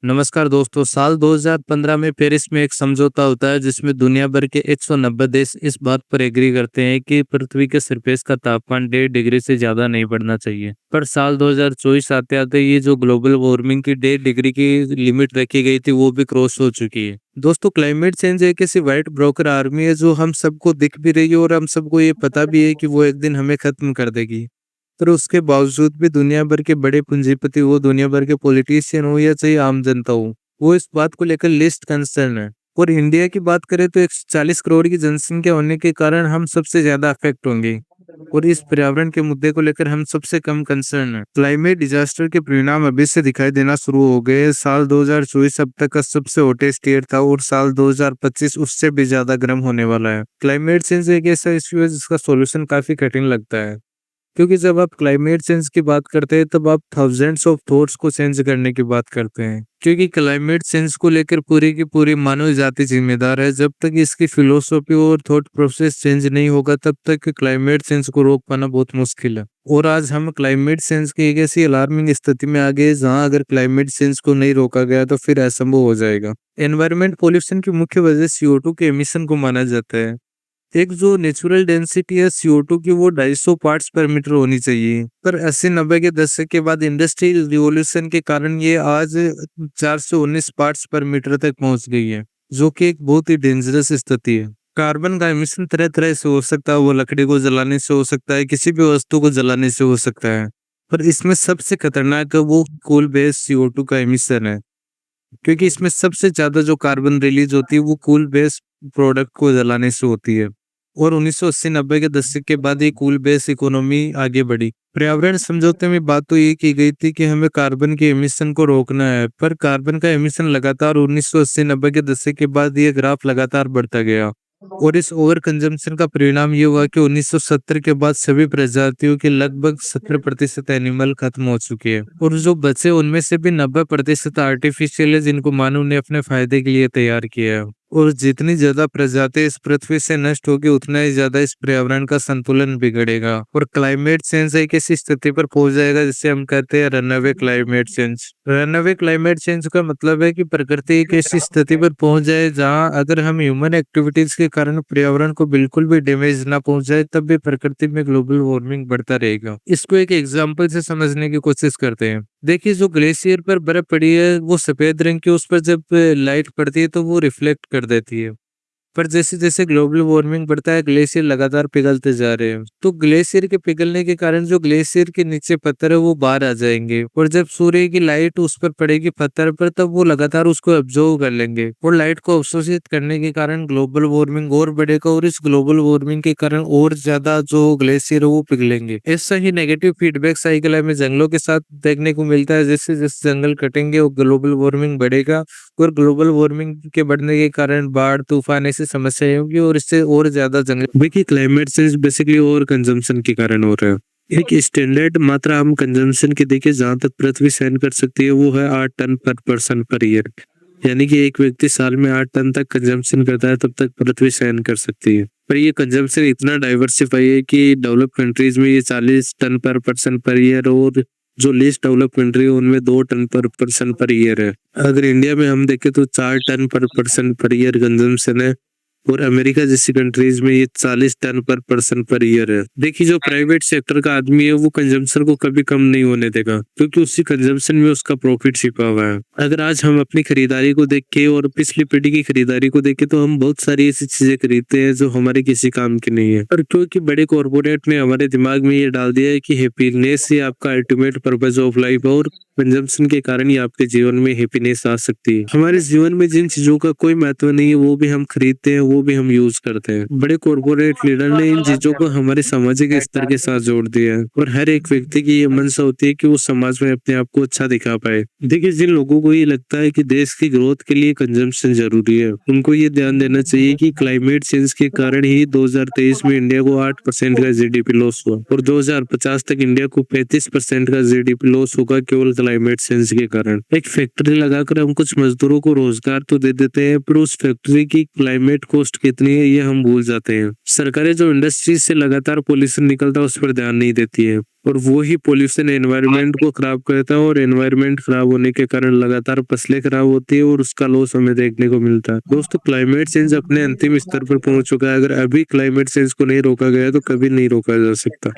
नमस्कार दोस्तों। साल 2015 में पेरिस में एक समझौता होता है जिसमें दुनिया भर के 190 देश इस बात पर एग्री करते हैं कि पृथ्वी के सरफेस का तापमान 1.5 डिग्री से ज्यादा नहीं बढ़ना चाहिए। पर साल 2024 आते आते ये जो ग्लोबल वार्मिंग की 1.5 डिग्री की लिमिट रखी गई थी वो भी क्रॉस हो चुकी है। दोस्तों, क्लाइमेट चेंज एक ऐसी व्हाइट ब्रोकर आर्मी है जो हम सबको दिख भी रही है और हम सबको ये पता भी है कि वो एक दिन हमें खत्म कर देगी। पर उसके बावजूद भी दुनिया भर के बड़े पूंजीपति हो, दुनिया भर के पॉलिटिशियन हो या चाहे आम जनता हो, वो इस बात को लेकर लिस्ट कंसर्न है। और इंडिया की बात करें तो 140 करोड़ की जनसंख्या होने के कारण हम सबसे ज्यादा अफेक्ट होंगे और इस पर्यावरण के मुद्दे को लेकर हम सबसे कम कंसर्न है। क्लाइमेट डिजास्टर के परिणाम अभी से दिखाई देना शुरू हो गए। साल 2024 अब तक का सबसे हॉटेस्ट ईयर था और साल 2025 उससे भी ज्यादा गर्म होने वाला है। क्लाइमेट चेंज एक ऐसा इश्यू है जिसका सॉल्यूशन काफी कठिन लगता है, क्योंकि जब आप क्लाइमेट चेंज की बात करते हैं तब आप थाउजेंड्स ऑफ थॉट्स को चेंज करने की बात करते हैं, क्योंकि क्लाइमेट चेंज को लेकर पूरी की पूरी मानव जाति जिम्मेदार है। जब तक इसकी फिलोसफी और थॉट प्रोसेस चेंज नहीं होगा तब तक क्लाइमेट चेंज को रोक पाना बहुत मुश्किल है। और आज हम क्लाइमेट चेंज की एक ऐसी अलार्मिंग स्थिति में आ गए जहां अगर क्लाइमेट चेंज को नहीं रोका गया तो फिर असंभव हो जाएगा। एनवायरमेंट पोल्यूशन की मुख्य वजह CO2 के एमिशन को माना जाता है। एक जो नेचुरल डेंसिटी है CO2 की वो 250 पार्ट्स पर मीटर होनी चाहिए, पर 80-90 के दशक के बाद इंडस्ट्रियल रिवॉल्यूशन के कारण ये आज 419 पार्ट्स पर मीटर तक पहुंच गई है, जो कि एक बहुत ही डेंजरस स्थिति है। कार्बन का एमिशन तरह तरह से हो सकता है, वो लकड़ी को जलाने से हो सकता है, किसी भी वस्तु को जलाने से हो सकता है, पर इसमें सबसे खतरनाक वो कोल बेस्ड CO2 का एमिशन है, क्योंकि इसमें सबसे ज्यादा जो कार्बन रिलीज होती है वो कोल बेस्ड प्रोडक्ट को जलाने से होती है। और 1980-90 के दशक के बाद ये कूल बेस इकोनॉमी आगे बढ़ी। पर्यावरण समझौते में बात तो ये की गई थी कि हमें कार्बन के एमिशन को रोकना है, पर कार्बन का एमिशन लगातार 1980-90 के दशक के बाद ये ग्राफ लगातार बढ़ता गया और इस ओवर कंजम्पशन का परिणाम ये हुआ कि 1970 के बाद सभी प्रजातियों के लगभग 70% एनिमल खत्म हो चुके हैं और जो बचे उनमें से भी 90% आर्टिफिशियल है, जिनको मानव ने अपने फायदे के लिए तैयार किया है। और जितनी ज्यादा प्रजाति इस पृथ्वी से नष्ट होगी उतना ही ज्यादा इस पर्यावरण का संतुलन बिगड़ेगा और क्लाइमेट चेंज एक ऐसी स्थिति पर पहुंच जाएगा जिसे हम कहते हैं runaway climate change. Runaway climate change का मतलब है कि प्रकृति एक ऐसी स्थिति पर पहुंच जाए जहां अगर हम ह्यूमन एक्टिविटीज के कारण पर्यावरण को बिल्कुल भी डैमेज ना पहुंचाए तब भी प्रकृति में ग्लोबल वार्मिंग बढ़ता रहेगा। इसको एक एग्जाम्पल से समझने की कोशिश करते हैं। देखिए, जो ग्लेशियर पर बर्फ पड़ी है वो सफेद रंग की, उस पर जब लाइट पड़ती है तो वो रिफ्लेक्ट कर देती है। पर जैसे जैसे ग्लोबल वार्मिंग बढ़ता है ग्लेशियर लगातार पिघलते जा रहे हैं, तो ग्लेशियर के पिघलने के कारण जो ग्लेशियर के नीचे पत्थर है वो बाहर आ जाएंगे और जब सूर्य की लाइट उस पर पड़ेगी पत्थर पर तब वो लगातार उसको ऑब्जर्व कर लेंगे और लाइट को अवशोषित करने के कारण ग्लोबल वार्मिंग और बढ़ेगा और इस ग्लोबल वार्मिंग के कारण और ज्यादा जो ग्लेशियर है वो पिघलेंगे। ऐसा ही नेगेटिव फीडबैक साइकिल हमें जंगलों के साथ देखने को मिलता है। जैसे जैसे जंगल कटेंगे और ग्लोबल वार्मिंग बढ़ेगा और ग्लोबल वार्मिंग के बढ़ने के कारण बाढ़ तूफान ऐसी समस्याएं होंगी और इससे और ज्यादा जंगल। देखिए, क्लाइमेट चेंज बेसिकली और कंजम्पशन के कारण हो रहा है। एक स्टैंडर्ड मात्रा हम कंजम्पशन की देखिए जहां तक पृथ्वी सहन कर सकती है वो है 8 टन पर पर्सन पर ईयर, यानी कि एक व्यक्ति साल में 8 टन तक कंजम्पशन करता है तब तक पृथ्वी सहन कर सकती है। पर ये कंजम्पशन इतना डाइवर्सिफाई है कि डेवलप कंट्रीज में ये 40 टन पर पर्सन पर ईयर और जो लीस्ट डेवलप कंट्री है उनमें 2 टन पर पर्सन पर ईयर है। अगर इंडिया में हम देखें तो 4 टन पर पर्सन पर ईयर कंजम्पशन है और अमेरिका जैसी कंट्रीज में ये 40 टन पर पर्सन पर ईयर है। देखिए, जो प्राइवेट सेक्टर का आदमी है वो कंजम्पशन को कभी कम नहीं होने देगा, क्योंकि उसी कंजम्पशन में उसका प्रॉफिट छिपा हुआ है। अगर आज हम अपनी खरीदारी को देख के और पिछली पीढ़ी की खरीदारी को देख के तो हम बहुत सारी ऐसी चीजें खरीदते हैं जो हमारे किसी काम की नहीं है, और क्योंकि बड़े कॉर्पोरेट ने हमारे दिमाग में ये डाल दिया है कि हैप्पीनेस ही आपका अल्टीमेट पर्पज ऑफ लाइफ और कंजम्पशन के कारण ही आपके जीवन में हैप्पीनेस आ सकती है। हमारे जीवन में जिन चीजों का कोई महत्व नहीं है वो भी हम खरीदते हैं, वो भी हम यूज करते हैं। बड़े कॉर्पोरेट लीडर ने इन चीजों को हमारे सामाजिक स्तर के साथ जोड़ दिया है और हर एक व्यक्ति की ये मंशा होती है कि वो समाज में अपने आप को अच्छा दिखा पाए। देखिए, जिन लोगों को ये लगता है कि देश की ग्रोथ के लिए कंजम्पशन जरूरी है उनको ये ध्यान देना चाहिए कि क्लाइमेट चेंज के कारण ही 2023 में इंडिया को 8% का GDP लॉस हुआ और 2050 तक इंडिया को 35% का GDP लॉस होगा केवल क्लाइमेट चेंज के कारण। एक फैक्ट्री लगाकर हम कुछ मजदूरों को रोजगार तो दे देते हैं पर उस फैक्ट्री की क्लाइमेट को कॉस्ट कितनी है ये हम भूल जाते हैं। सरकारें जो इंडस्ट्री से लगातार पॉल्यूशन निकलता है उस पर ध्यान नहीं देती है, और वो ही पॉल्यूशन एनवायरनमेंट को खराब करता है, और एनवायरनमेंट खराब होने के कारण लगातार फसलें खराब होती है और उसका लॉस हमें देखने को मिलता है। दोस्तों, क्लाइमेट चेंज अपने अंतिम स्तर पर पहुंच चुका है। अगर अभी क्लाइमेट चेंज को नहीं रोका गया तो कभी नहीं रोका जा सकता।